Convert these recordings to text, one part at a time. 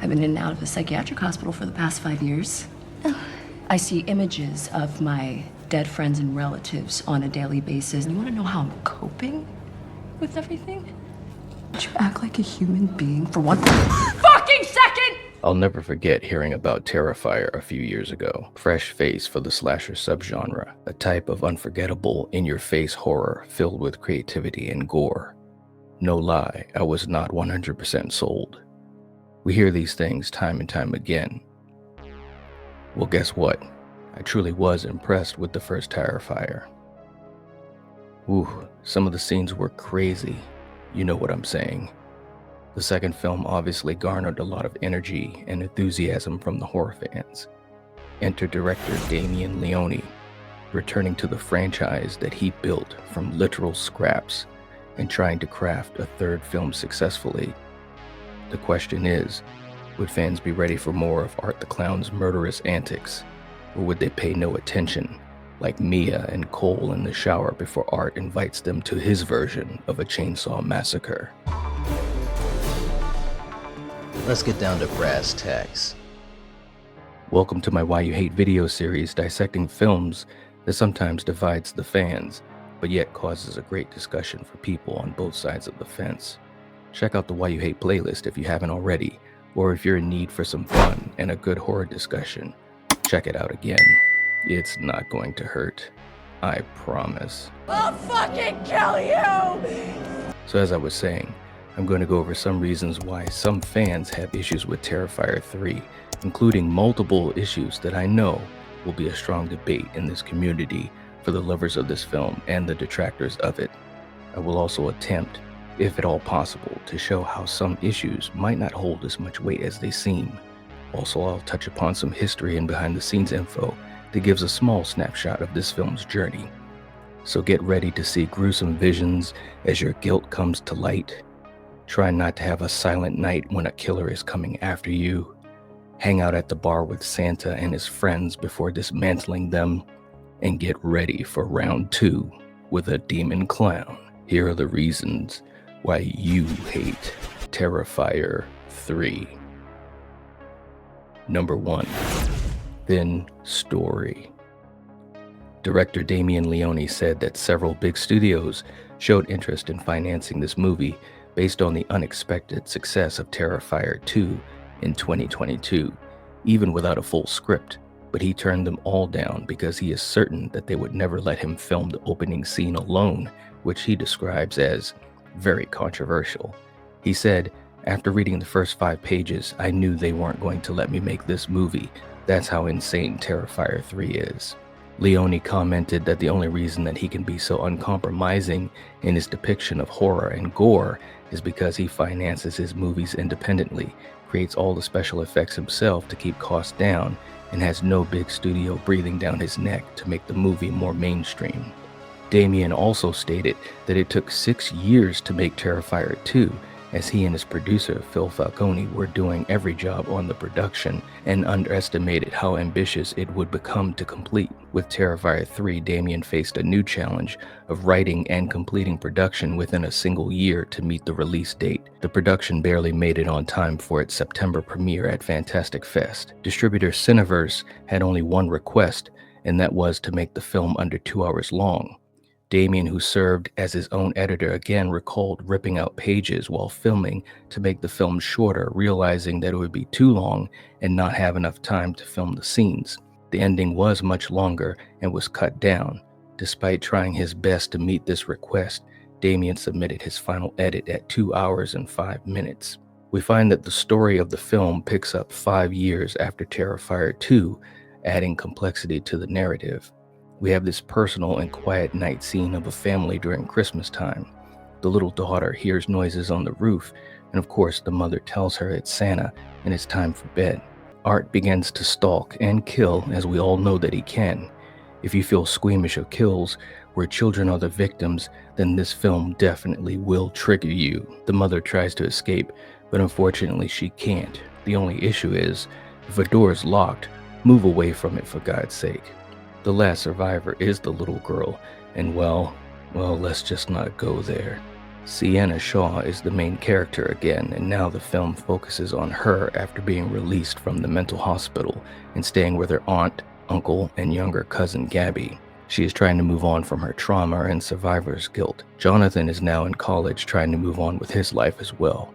I've been in and out of a psychiatric hospital for the past 5 years. I see images of my dead friends and relatives on a daily basis. You want to know how I'm coping with everything? Would you act like a human being for one fucking second? I'll never forget hearing about Terrifier a few years ago. Fresh face for the slasher subgenre, a type of unforgettable, in-your-face horror filled with creativity and gore. No lie, I was not 100% sold. We hear these things time and time again. Well, guess what? I truly was impressed with the first Terrifier. Ooh, some of the scenes were crazy. You know what I'm saying. The second film obviously garnered a lot of energy and enthusiasm from the horror fans. Enter director Damien Leone, returning to the franchise that he built from literal scraps and trying to craft a third film successfully. The question is, would fans be ready for more of Art the Clown's murderous antics, or would they pay no attention, like Mia and Cole in the shower before Art invites them to his version of a chainsaw massacre? Let's get down to brass tacks. Welcome to my Why You Hate video series dissecting films that sometimes divides the fans, but yet causes a great discussion for people on both sides of the fence. Check out the Why You Hate playlist if you haven't already, or if you're in need for some fun and a good horror discussion, check it out again. It's not going to hurt. I promise. I'll fucking kill you! So as I was saying, I'm going to go over some reasons why some fans have issues with Terrifier 3, including multiple issues that I know will be a strong debate in this community for the lovers of this film and the detractors of it. I will also attempt, if at all possible, to show how some issues might not hold as much weight as they seem. Also, I'll touch upon some history and behind-the-scenes info that gives a small snapshot of this film's journey. So get ready to see gruesome visions as your guilt comes to light. Try not to have a silent night when a killer is coming after you. Hang out at the bar with Santa and his friends before dismantling them. And get ready for round 2 with a demon clown. Here are the reasons why you hate Terrifier 3. Number 1. Thin story. Director Damien Leone said that several big studios showed interest in financing this movie based on the unexpected success of Terrifier 2 in 2022, even without a full script, but he turned them all down because he is certain that they would never let him film the opening scene alone, which he describes as very controversial. He said, "After reading the first 5 pages, I knew they weren't going to let me make this movie. That's how insane Terrifier 3 is." Leone commented that the only reason that he can be so uncompromising in his depiction of horror and gore is because he finances his movies independently, creates all the special effects himself to keep costs down, and has no big studio breathing down his neck to make the movie more mainstream. Damien also stated that it took 6 years to make Terrifier 2, as he and his producer Phil Falcone were doing every job on the production and underestimated how ambitious it would become to complete. With Terrifier 3, Damien faced a new challenge of writing and completing production within a single year to meet the release date. The production barely made it on time for its September premiere at Fantastic Fest. Distributor Cineverse had only one request, and that was to make the film under 2 hours long. Damien, who served as his own editor, again recalled ripping out pages while filming to make the film shorter, realizing that it would be too long and not have enough time to film the scenes. The ending was much longer and was cut down. Despite trying his best to meet this request, Damien submitted his final edit at 2 hours and 5 minutes. We find that the story of the film picks up 5 years after Terrifier 2, adding complexity to the narrative. We have this personal and quiet night scene of a family during Christmas time. The little daughter hears noises on the roof, and of course the mother tells her it's Santa and it's time for bed. Art begins to stalk and kill, as we all know that he can. If you feel squeamish of kills where children are the victims, then this film definitely will trigger you. The mother tries to escape, but unfortunately she can't. The only issue is, if a door is locked, move away from it for God's sake. The last survivor is the little girl, and well, let's just not go there. Sienna Shaw is the main character again, and now the film focuses on her after being released from the mental hospital and staying with her aunt, uncle, and younger cousin Gabby. She is trying to move on from her trauma and survivor's guilt. Jonathan is now in college trying to move on with his life as well.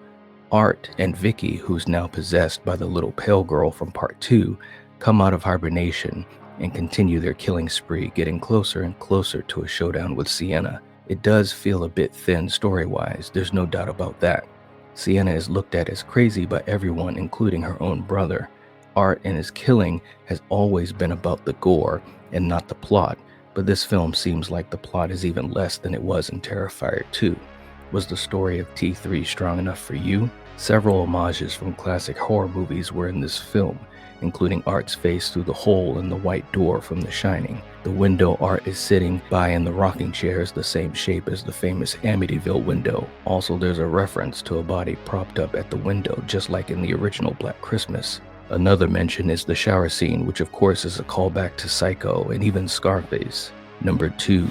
Art and Vicky, who's now possessed by the little pale girl from part 2, come out of hibernation and continue their killing spree, getting closer and closer to a showdown with Sienna. It does feel a bit thin story-wise, there's no doubt about that. Sienna is looked at as crazy by everyone, including her own brother. Art and his killing has always been about the gore and not the plot, but this film seems like the plot is even less than it was in Terrifier 2. Was the story of T3 strong enough for you? Several homages from classic horror movies were in this film, including Art's face through the hole in the white door from The Shining. The window Art is sitting by in the rocking chair is the same shape as the famous Amityville window. Also, there's a reference to a body propped up at the window, just like in the original Black Christmas. Another mention is the shower scene, which of course is a callback to Psycho and even Scarface. Number 2,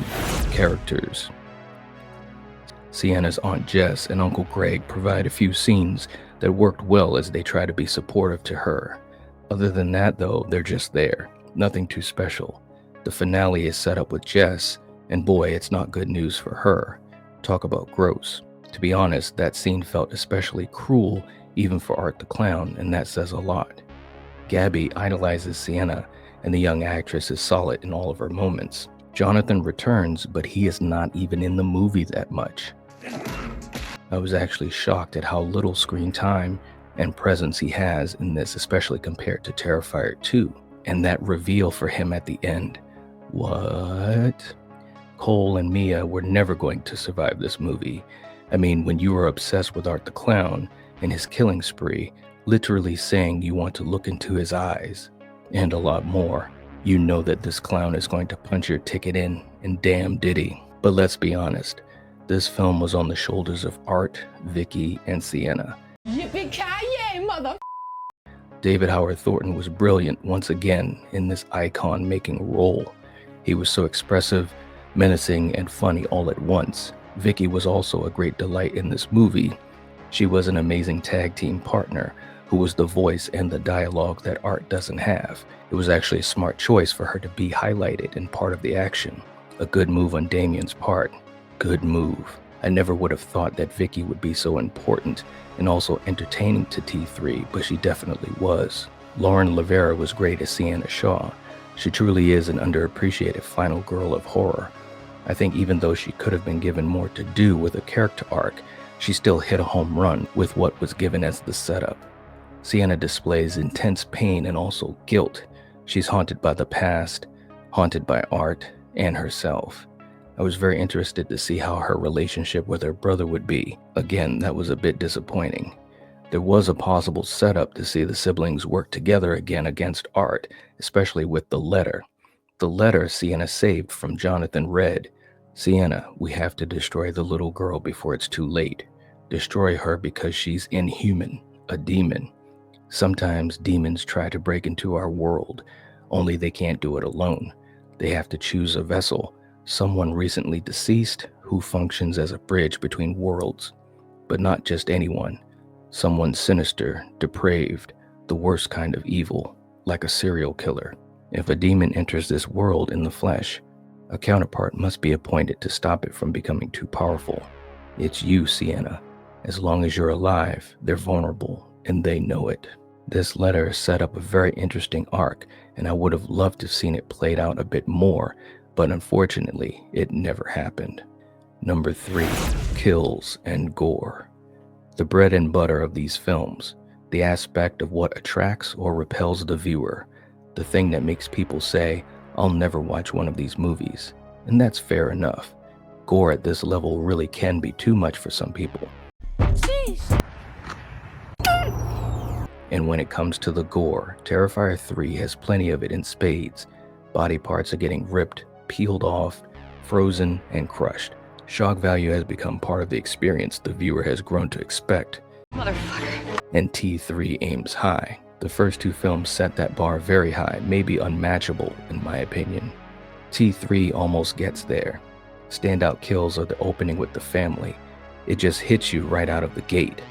characters. Sienna's Aunt Jess and Uncle Greg provide a few scenes that worked well as they try to be supportive to her. Other than that though, they're just there. Nothing too special. The finale is set up with Jess, and boy, it's not good news for her. Talk about gross. To be honest, that scene felt especially cruel even for Art the Clown, and that says a lot. Gabby idolizes Sienna, and the young actress is solid in all of her moments. Jonathan returns, but he is not even in the movie that much. I was actually shocked at how little screen time and presence he has in this, especially compared to Terrifier 2, and that reveal for him at the end. What? Cole and Mia were never going to survive this movie. I mean, when you are obsessed with Art the Clown and his killing spree, literally saying you want to look into his eyes, and a lot more, you know that this clown is going to punch your ticket in, and damn did he. But let's be honest, this film was on the shoulders of Art, Vicky, and Sienna. Yippee-ki-yay, mother. David Howard Thornton was brilliant once again in this icon-making role. He was so expressive, menacing, and funny all at once. Vicky was also a great delight in this movie. She was an amazing tag team partner who was the voice and the dialogue that Art doesn't have. It was actually a smart choice for her to be highlighted and part of the action. A good move on Damien's part. Good move. I never would have thought that Vicky would be so important and also entertaining to T3, but she definitely was. Lauren LaVera was great as Sienna Shaw. She truly is an underappreciated final girl of horror. I think even though she could have been given more to do with a character arc, she still hit a home run with what was given as the setup. Sienna displays intense pain and also guilt. She's haunted by the past, haunted by Art, and herself. I was very interested to see how her relationship with her brother would be. Again, that was a bit disappointing. There was a possible setup to see the siblings work together again against Art, especially with the letter. The letter Sienna saved from Jonathan read, "Sienna, we have to destroy the little girl before it's too late. Destroy her because she's inhuman, a demon. Sometimes demons try to break into our world, only they can't do it alone. They have to choose a vessel, someone recently deceased who functions as a bridge between worlds. But not just anyone. Someone sinister, depraved, the worst kind of evil, like a serial killer. If a demon enters this world in the flesh, a counterpart must be appointed to stop it from becoming too powerful. It's you, Sienna. As long as you're alive, they're vulnerable, and they know it." This letter set up a very interesting arc, and I would have loved to have seen it played out a bit more, but unfortunately, it never happened. Number 3, kills and gore. The bread and butter of these films, the aspect of what attracts or repels the viewer, the thing that makes people say, "I'll never watch one of these movies." And that's fair enough. Gore at this level really can be too much for some people. Jeez. And when it comes to the gore, Terrifier 3 has plenty of it in spades. Body parts are getting ripped, peeled off, frozen, and crushed. Shock value has become part of the experience the viewer has grown to expect. Motherfucker. And T3 aims high. The first 2 films set that bar very high, maybe unmatchable in my opinion. T3 almost gets there. Standout kills are the opening with the family, It just hits you right out of the gate.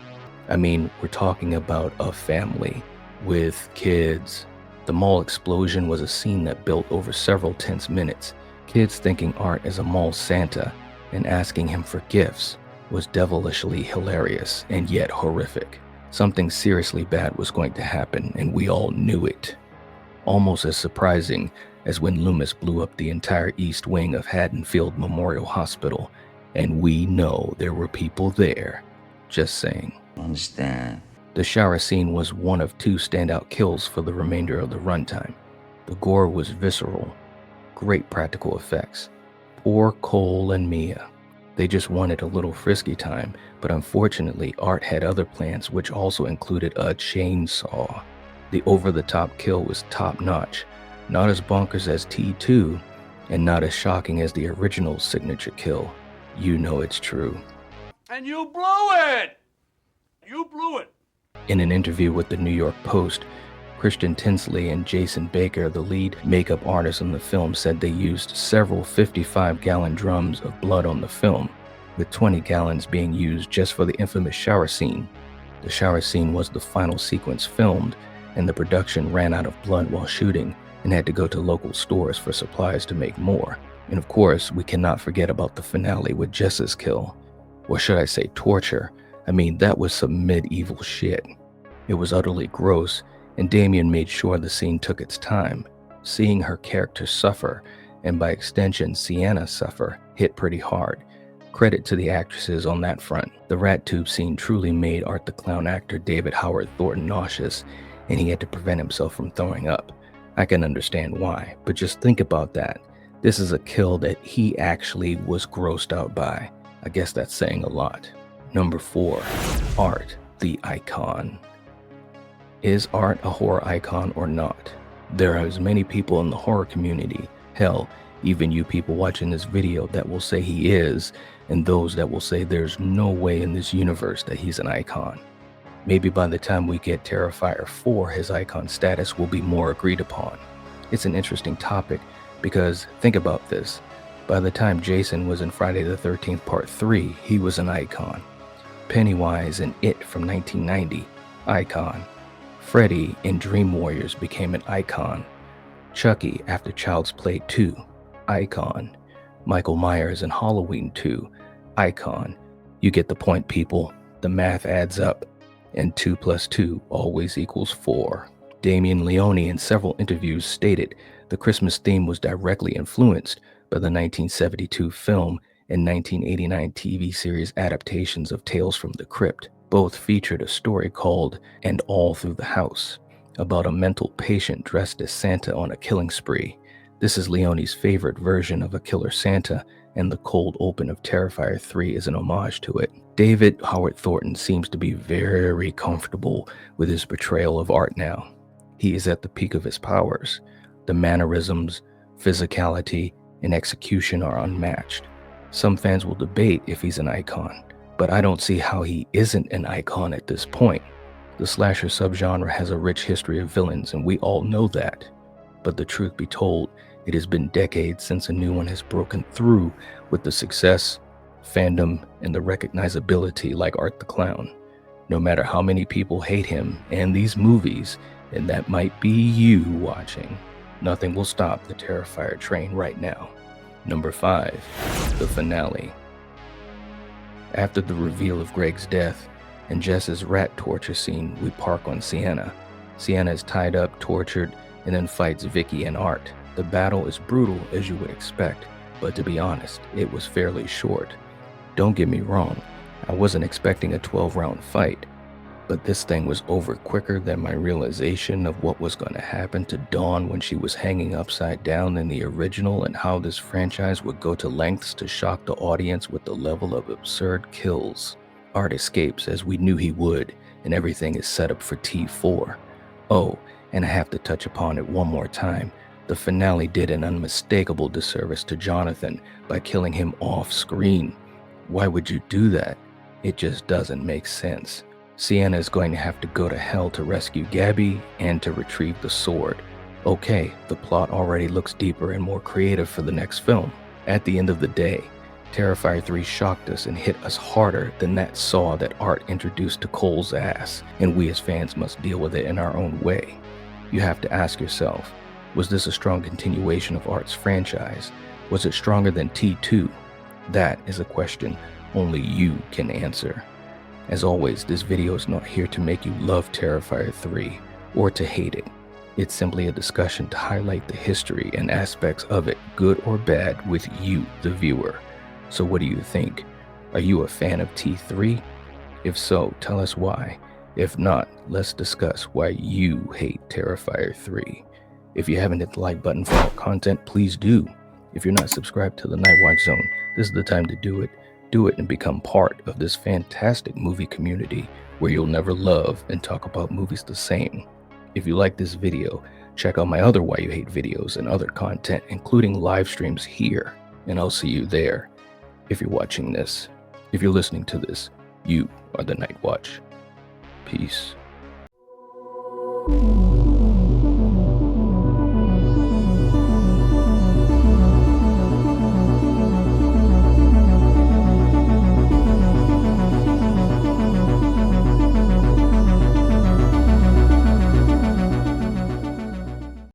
I mean, we're talking about a family with kids. The mall explosion was a scene that built over several tense minutes. Kids thinking Art is a mall Santa and asking him for gifts was devilishly hilarious and yet horrific. Something seriously bad was going to happen, and we all knew it. Almost as surprising as when Loomis blew up the entire east wing of Haddonfield Memorial Hospital, and we know there were people there. Just saying. Understand. The shower scene was one of two standout kills for the remainder of the runtime. The gore was visceral. Great practical effects. Poor Cole and Mia. They just wanted a little frisky time, but unfortunately Art had other plans which also included a chainsaw. The over-the-top kill was top-notch, not as bonkers as T2, and not as shocking as the original signature kill. You know it's true. And you blew it! You blew it! In an interview with the New York Post, Christian Tinsley and Jason Baker, the lead makeup artists in the film, said they used several 55-gallon drums of blood on the film, with 20 gallons being used just for the infamous shower scene. The shower scene was the final sequence filmed, and the production ran out of blood while shooting and had to go to local stores for supplies to make more. And of course, we cannot forget about the finale with Jess's kill. Or should I say torture? I mean, that was some medieval shit. It was utterly gross, and Damien made sure the scene took its time. Seeing her character suffer, and by extension Sienna suffer, hit pretty hard. Credit to the actresses on that front. The rat tube scene truly made Art the Clown actor David Howard Thornton nauseous, and he had to prevent himself from throwing up. I can understand why, but just think about that. This is a kill that he actually was grossed out by. I guess that's saying a lot. Number 4, Art, the icon. Is Art a horror icon or not? There are as many people in the horror community, hell, even you people watching this video, that will say he is, and those that will say there's no way in this universe that he's an icon. Maybe by the time we get Terrifier 4, his icon status will be more agreed upon. It's an interesting topic because think about this. By the time Jason was in Friday the 13th Part 3, he was an icon. Pennywise in It from 1990, icon. Freddy in Dream Warriors became an icon. Chucky after Child's Play 2, icon. Michael Myers in Halloween 2, icon. You get the point, people. The math adds up. And 2 + 2 always equals 4. Damien Leone in several interviews stated the Christmas theme was directly influenced by the 1972 film and 1989 TV series adaptations of Tales from the Crypt. Both featured a story called And All Through the House, about a mental patient dressed as Santa on a killing spree. This is Leone's favorite version of a killer Santa, and the cold open of Terrifier 3 is an homage to it. David Howard Thornton seems to be very comfortable with his portrayal of Art now. He is at the peak of his powers. The mannerisms, physicality, and execution are unmatched. Some fans will debate if he's an icon, but I don't see how he isn't an icon at this point. The slasher subgenre has a rich history of villains, and we all know that. But the truth be told, it has been decades since a new one has broken through with the success, fandom, and the recognizability like Art the Clown. No matter how many people hate him and these movies, and that might be you watching, nothing will stop the Terrifier train right now. Number 5, the finale. After the reveal of Greg's death and Jess's rat torture scene, we park on Sienna. Sienna is tied up, tortured, and then fights Vicky and Art. The battle is brutal as you would expect, but to be honest, it was fairly short. Don't get me wrong, I wasn't expecting a 12-round fight, but this thing was over quicker than my realization of what was going to happen to Dawn when she was hanging upside down in the original, and how this franchise would go to lengths to shock the audience with the level of absurd kills. Art escapes as we knew he would, and everything is set up for T4. Oh, and I have to touch upon it one more time. The finale did an unmistakable disservice to Jonathan by killing him off screen. Why would you do that? It just doesn't make sense. Sienna is going to have to go to hell to rescue Gabby and to retrieve the sword. Okay, the plot already looks deeper and more creative for the next film. At the end of the day, Terrifier 3 shocked us and hit us harder than that saw that Art introduced to Cole's ass, and we as fans must deal with it in our own way. You have to ask yourself, was this a strong continuation of Art's franchise? Was it stronger than T2? That is a question only you can answer. As always, this video is not here to make you love Terrifier 3 or to hate it. It's simply a discussion to highlight the history and aspects of it, good or bad, with you, the viewer. So what do you think? Are you a fan of T3? If so, tell us why. If not, let's discuss why you hate Terrifier 3. If you haven't hit the like button for more content, please do. If you're not subscribed to the Night Watch Zone, this is the time to do it. Do it and become part of this fantastic movie community where you'll never love and talk about movies the same. If you like this video, check out my other Why You Hate videos and other content, including live streams here, and I'll see you there. If you're watching this, if you're listening to this, you are the Night Watch. Peace.